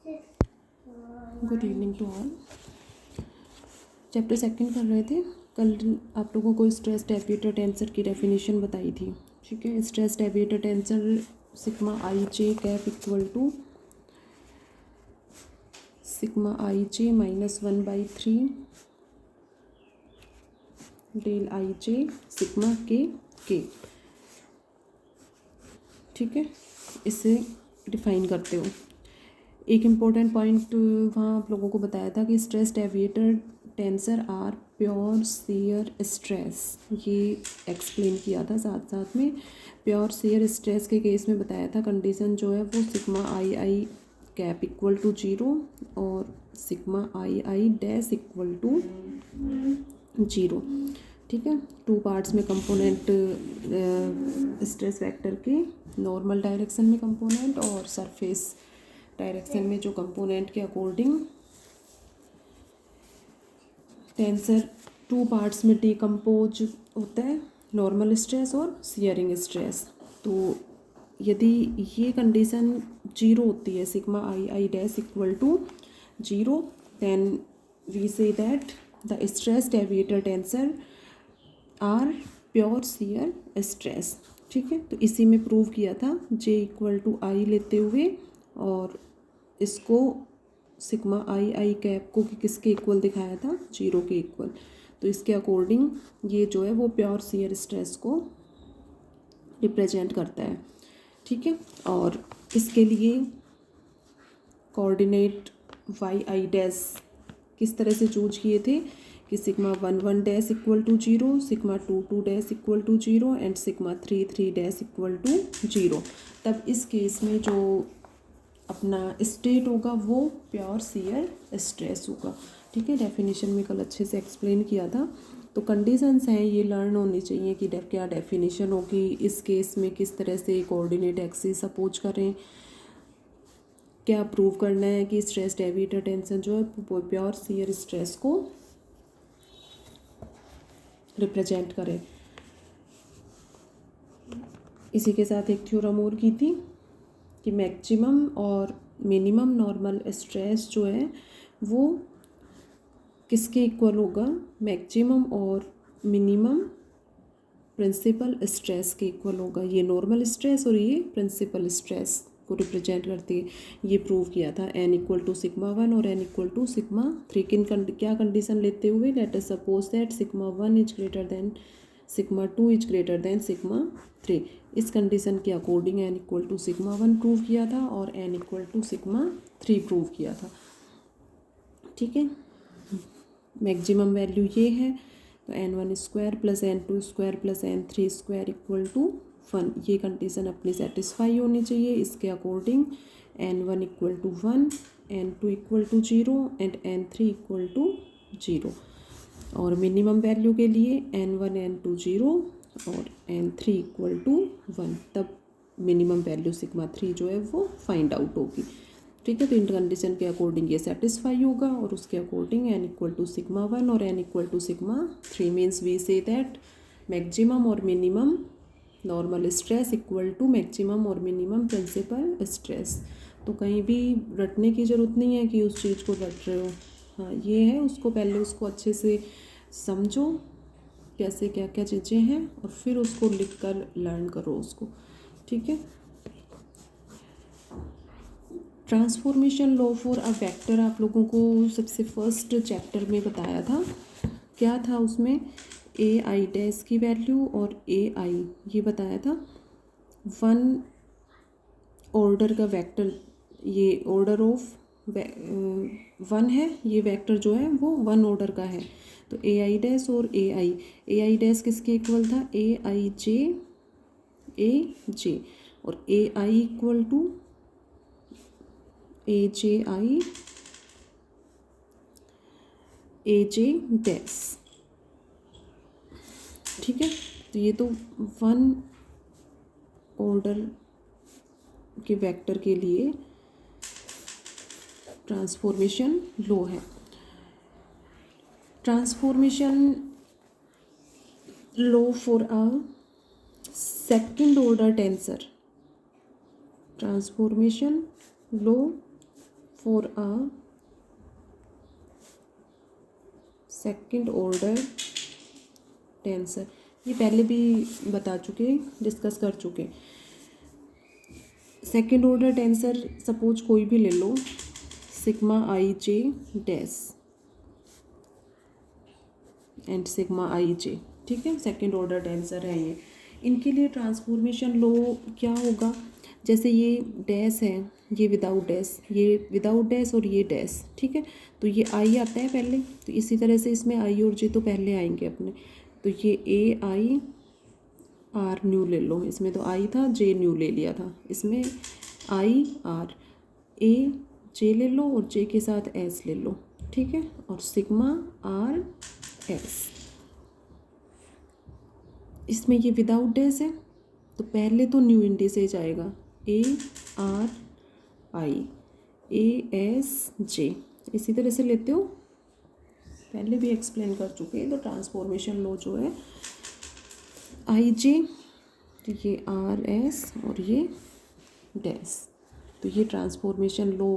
Good evening to all. Chapter second कर रहे थे। कल आप लोगों को स्ट्रेस डेविएटर टेंसर की डेफिनेशन बताई थी। ठीक है, stress deviator tensor sigma I J cap equal to sigma I J -1/3 del I J sigma K. ठीक है, इसे डिफाइन करते हो। एक इम्पोर्टेंट पॉइंट वहाँ आप लोगों को बताया था कि stress deviator tensor are pure shear stress, ये एक्सप्लेन किया था। साथ साथ में प्योर शेयर स्ट्रेस के केस में बताया था कंडीशन जो है वो sigma I cap equal to 0 और sigma I dash equal to 0। ठीक है, टू पार्ट्स में कंपोनेंट स्ट्रेस वेक्टर के, नॉर्मल डायरेक्शन में कंपोनेंट और सरफेस डायरेक्शन में जो कंपोनेंट के अकॉर्डिंग टेंसर टू पार्ट्स में डिकम्पोज होता है, नॉर्मल स्ट्रेस और शियरिंग स्ट्रेस। तो यदि ये कंडीशन 0 होती है, sigma I dash equal to 0, then we say that the stress deviator tensor are pure shear stress. ठीक है, तो इसी में प्रूव किया था जे इक्वल टू आई लेते हुए, और इसको सिग्मा आई कैप को किसके इक्वल दिखाया था, 0 के इक्वल। तो इसके अकॉर्डिंग ये जो है वो प्योर शियर स्ट्रेस को रिप्रेजेंट करता है। ठीक है, और इसके लिए कोऑर्डिनेट वाई आई डैश किस तरह से चूज किए थे कि sigma 1 dash equal to 0, sigma 2 dash equal to 0 and sigma 3 dash equal to 0। तब इस केस में जो अपना स्टेट होगा वो प्योर शियर स्ट्रेस होगा। ठीक है, डेफिनेशन में कल अच्छे से एक्सप्लेन किया था। तो कंडीशंस हैं, ये लर्न होनी चाहिए कि क्या डेफिनेशन होगी, इस केस में किस तरह से कोऑर्डिनेट एक्सिस अपोज करें, क्या प्रूव करना है कि स्ट्रेस डेविएटर टेंशन जो है वो प्योर शियर स्ट्रेस को रिप्रेजेंट करे। इसी के साथ एक थ्योरम और की थी कि मैक्सिमम और मिनिमम नॉर्मल स्ट्रेस जो है वो किसके इक्वल होगा, मैक्सिमम और मिनिमम प्रिंसिपल स्ट्रेस के इक्वल होगा। ये नॉर्मल स्ट्रेस और ये प्रिंसिपल स्ट्रेस को रिप्रेजेंट करती है। ये प्रूव किया था n इक्वल टू सिग्मा 1 और n इक्वल टू सिग्मा 3। क्या कंडीशन लेते हुए, let us suppose that sigma 1 is greater than sigma 2 is greater than sigma 3। इस कंडीशन के according n equal to sigma 1 prove किया था और n equal to sigma 3 prove किया था। ठीक है, मैक्सिमम वैल्यू ये है, तो n1 square plus n2 square plus n3 square equal to 1। ये कंडीशन अपनी सेटिस्फाई होनी चाहिए। इसके according n1 equal to 1, n2 equal to 0 and n3 equal to 0। और मिनिमम वैल्यू के लिए n1 n2 0 और n3 इक्वल टू 1, तब मिनिमम वैल्यू सिग्मा 3 जो है वो फाइंड आउट होगी। ठीक है, तो इन कंडीशन के अकॉर्डिंग ये सेटिस्फाई होगा और उसके according n equal to sigma 1 और n equal to sigma 3 means we say that maximum और minimum normal stress equal to maximum और मिनिमम प्रिंसिपल स्ट्रेस। तो कहीं भी रटने की ज़रूरत नहीं है कि उस चीज़ को रट रहे हो। हाँ, ये है, उसको पहले उसको अच्छे से समझो कैसे क्या क्या चीज़ें हैं और फिर उसको लिख कर लर्न करो उसको। ठीक है, transformation law for a vector आप लोगों को सबसे फर्स्ट चैप्टर में बताया था। क्या था उसमें, ए आई डैश की वैल्यू और ए आई ये बताया था। वन ऑर्डर का वेक्टर, ये ऑर्डर ऑफ 1 है, ये वेक्टर जो है वो 1 ऑर्डर का है। तो ए आई डैश और ए आई डैश किसके इक्वल था, ए आई जे और A I equal to A J dash. ठीक है, तो ये तो 1 ऑर्डर के वेक्टर के लिए ट्रांसफॉर्मेशन लॉ है। Transformation law for a second order tensor, transformation law for a second order tensor, ये पहले भी बता चुके, डिस्कस कर चुके। सेकंड ऑर्डर टेंसर सपोज कोई भी ले लो, sigma I J dash and sigma I J, ठीक है, सेकंड ऑर्डर टेंसर है ये। इनके लिए ट्रांसफॉर्मेशन लो क्या होगा, जैसे ये डैश है, ये विदाउट डैश, ये विदाउट डैश और ये डैश, ठीक है, तो ये आई आता है पहले, तो इसी तरह से इसमें आई और जे तो पहले आएंगे अपने, तो ये ए आई आर न्यू ले लो, इसमें तो आई था, जे न्यू ले लिया था, इसमें आई आर, ए जे ले लो और जे के साथ एस ले लो, ठीक है, और सिग्मा आर एस। इसमें ये विदाउट डैश है, तो पहले तो न्यू इंडिसेज आएगा, A R I A S जे, इसी तरह से लेते हो, पहले भी एक्सप्लेन कर चुके हैं। तो ट्रांसफॉर्मेशन लो जो है आई जे, तो ये आर एस और ये डैश, तो ये transformation low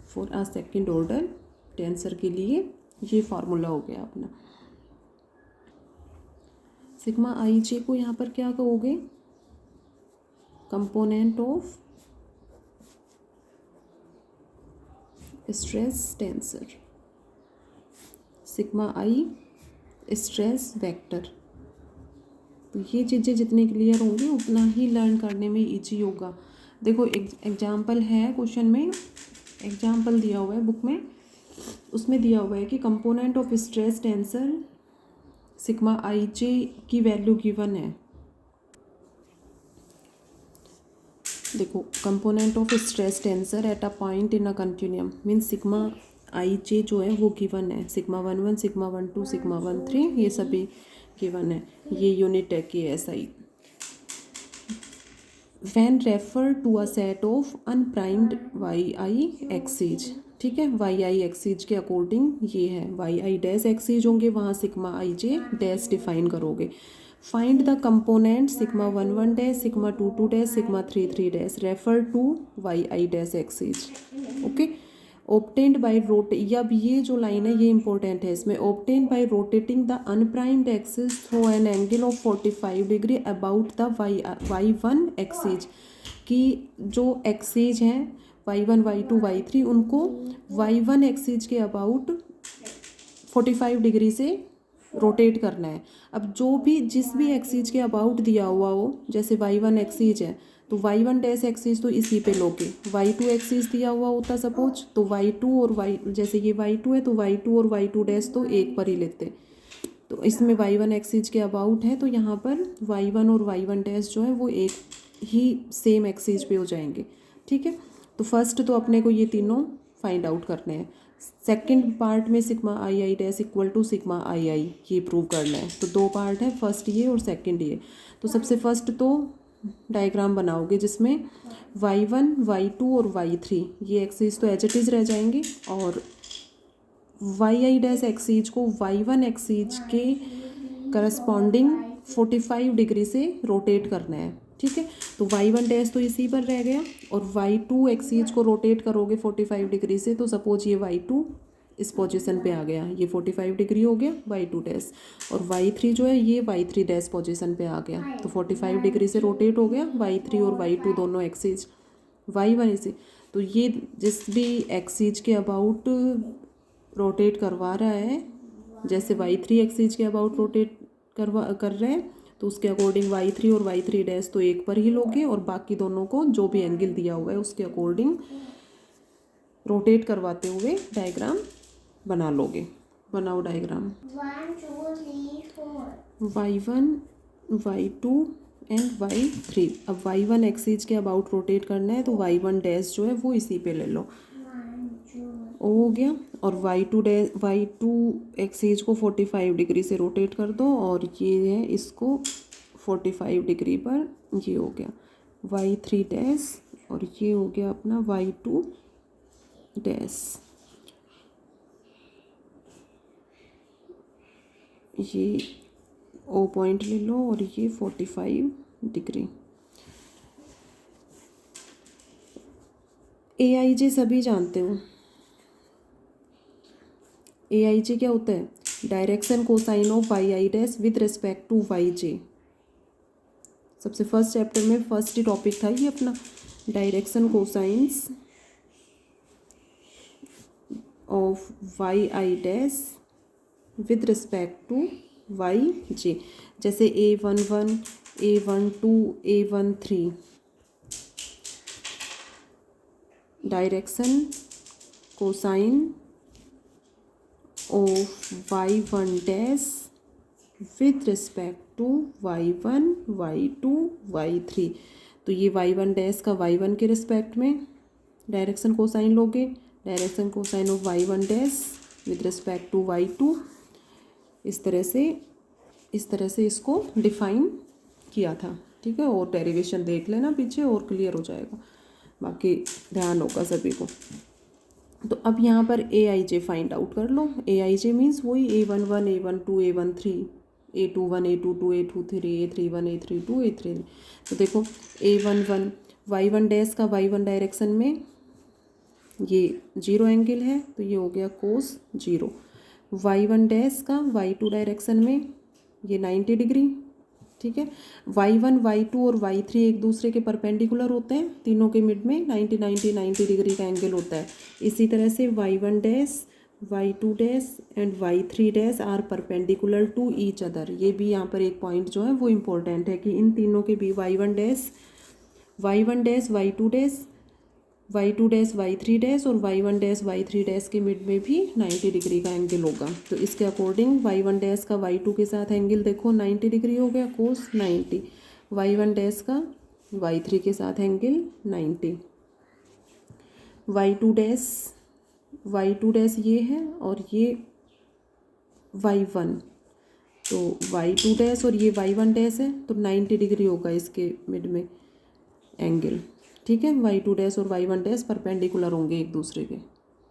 for a second order tensor के लिए ये फार्मूला हो गया अपना। सिग्मा आई जे को यहाँ पर क्या कहोगे, component of stress tensor, sigma I stress vector. तो ये चीज़ें जितनी क्लियर होंगी उतना ही लर्न करने में इजी होगा। देखो एग्जाम्पल है क्वेश्चन में, एग्जाम्पल दिया हुआ है बुक में, उसमें दिया हुआ है कि component of stress tensor sigma I J की वैल्यू गिवन है। देखो component of stress tensor at a point in a continuum mean sigma I J जो है वो गिवन है, सिग्मा 1 1 सिग्मा 1 2 सिग्मा 1 3 ये सभी गिवन है, ये यूनिट है कि S I. When refer to a set of unprimed Y I axes, ठीक है, वाई आई एक्सीज के अकॉर्डिंग ये है, वाई आई डैश एक्सीज होंगे, वहाँ sigma I J dash define करोगे। Find the component sigma 1 1 dash sigma 2 2 dash sigma 3 3 dash refer to Y I dash axes, okay. Obtained by अब ये जो line है ये इंपॉर्टेंट है इसमें, obtained by rotating the unprimed axis through an angle of 45 degree about the Y one axes, कि जो axes हैं y1 y2 y3 उनको y1 एक्सीज के अबाउट 45 डिग्री से रोटेट करना है। अब जो भी जिस भी एक्सीज के अबाउट दिया हुआ हो, जैसे y1 एक्सीज है तो y1 डैश एक्सीज तो इसी पे लोगे, y2 एक्सीज दिया हुआ होता सपोज तो y2 और जैसे ये y2 है तो y2 और y2 डैश तो एक पर ही लेते, तो इसमें y1 एक्सीज के अबाउट है तो यहाँ पर y1 और y1 डैश जो है वो एक ही सेम एक्सीज पे हो जाएंगे, ठीक है। तो फर्स्ट तो अपने को ये तीनों फाइंड आउट करने हैं, सेकंड पार्ट में sigma I I dash equal to sigma I I ये प्रूव करना है। तो दो पार्ट है, फर्स्ट ये और सेकंड ये। तो सबसे फर्स्ट तो डायग्राम बनाओगे जिसमें y1 y2 और y3 ये एक्सीज तो एच इट इज़ रह जाएंगे, और वाई आई डैश एक्सीज को y1 एक्सीज के करस्पॉन्डिंग 45 डिग्री से रोटेट करना है, ठीक है। तो y1 डैश तो इसी पर रह गया, और y2 एक्सीज को रोटेट करोगे 45 डिग्री से, तो सपोज ये y2 इस पोजीशन पे आ गया, ये 45 डिग्री हो गया y2 डैश, और y3 जो है ये y3 डैश पोजीशन पे आ गया, तो 45 डिग्री से रोटेट हो गया y3 और y2 दोनों एक्सीज, y1 इसे, तो ये जिस भी एक्सीज के अबाउट रोटेट करवा रहा है, जैसे y3 एक्सीज के अबाउट रोटेट कर रहे हैं तो उसके अकॉर्डिंग y3 और y3 डैश तो एक पर ही लोगे, और बाकी दोनों को जो भी एंगल दिया हुआ है उसके अकॉर्डिंग रोटेट करवाते हुए डायग्राम बना लोगे। बनाओ diagram, 1 2 3 4 y1 y2 and y3। अब y1 एक्सीज के अबाउट रोटेट करना है तो y1 डैश जो है वो इसी पे ले लो, 1 2 हो गया, और y2 एक्सीज को 45 डिग्री से रोटेट कर दो, और ये है इसको 45 डिग्री पर, ये हो गया y3 डैश, और ये हो गया अपना y2 डैश, ये ओ पॉइंट ले लो और ये 45 डिग्री। AIJ सभी जानते हो। AIJ क्या होता है? Direction cosine of YI dash with respect to YJ। सबसे फर्स्ट चैप्टर में फर्स्ट ही टॉपिक था ये अपना, direction cosines of YI dash with respect to YJ। जैसे A11, A12, A13 direction cosine of Y1 dash with respect to Y1, Y2, Y3। तो ये Y1 dash का Y1 के रिस्पेक्ट में डायरेक्शन कोसाइन लोगे, direction cosine of Y1 dash with respect to Y2। इस तरह से इसको डिफाइन किया था, ठीक है। और डेरिवेशन देख लेना पीछे और क्लियर हो जाएगा, बाकी ध्यान होगा सभी को। तो अब यहाँ पर AIJ फाइंड आउट कर लो। AIJ मीन्स वही A11, A12, A13, A21, A22, A23, A31, A32, A33। तो देखो A11 Y1 डैश का Y1 डायरेक्शन में ये 0 एंगल है, तो ये हो गया कोस 0। Y1 डैश का Y2 डायरेक्शन में ये 90 डिग्री, ठीक है। Y1, Y2 और Y3 एक दूसरे के परपेंडिकुलर होते हैं, तीनों के मिड में 90 डिग्री का एंगल होता है। इसी तरह से Y1 dash, Y2 dash and Y3 dash are perpendicular to each other. ये भी यहाँ पर एक पॉइंट जो है वो इम्पोर्टेंट है कि इन तीनों के भी Y1 dash, Y1 dash, Y2 dash, Y2 dash, Y3 dash और Y1 डैश, Y3 डैश के मिड में भी 90 डिग्री का एंगल होगा। तो इसके अकॉर्डिंग Y1 डैश का Y2 के साथ एंगल देखो 90 डिग्री हो गया, कोस 90। Y1 डैश का Y3 के साथ एंगल 90। Y2 डैश ये है और ये Y1, तो Y2 डैश और ये Y1 डैश है, तो 90 डिग्री होगा इसके मिड में एंगल, ठीक है। Y2 डैश और Y1 डैश परपेंडिकुलर होंगे एक दूसरे के।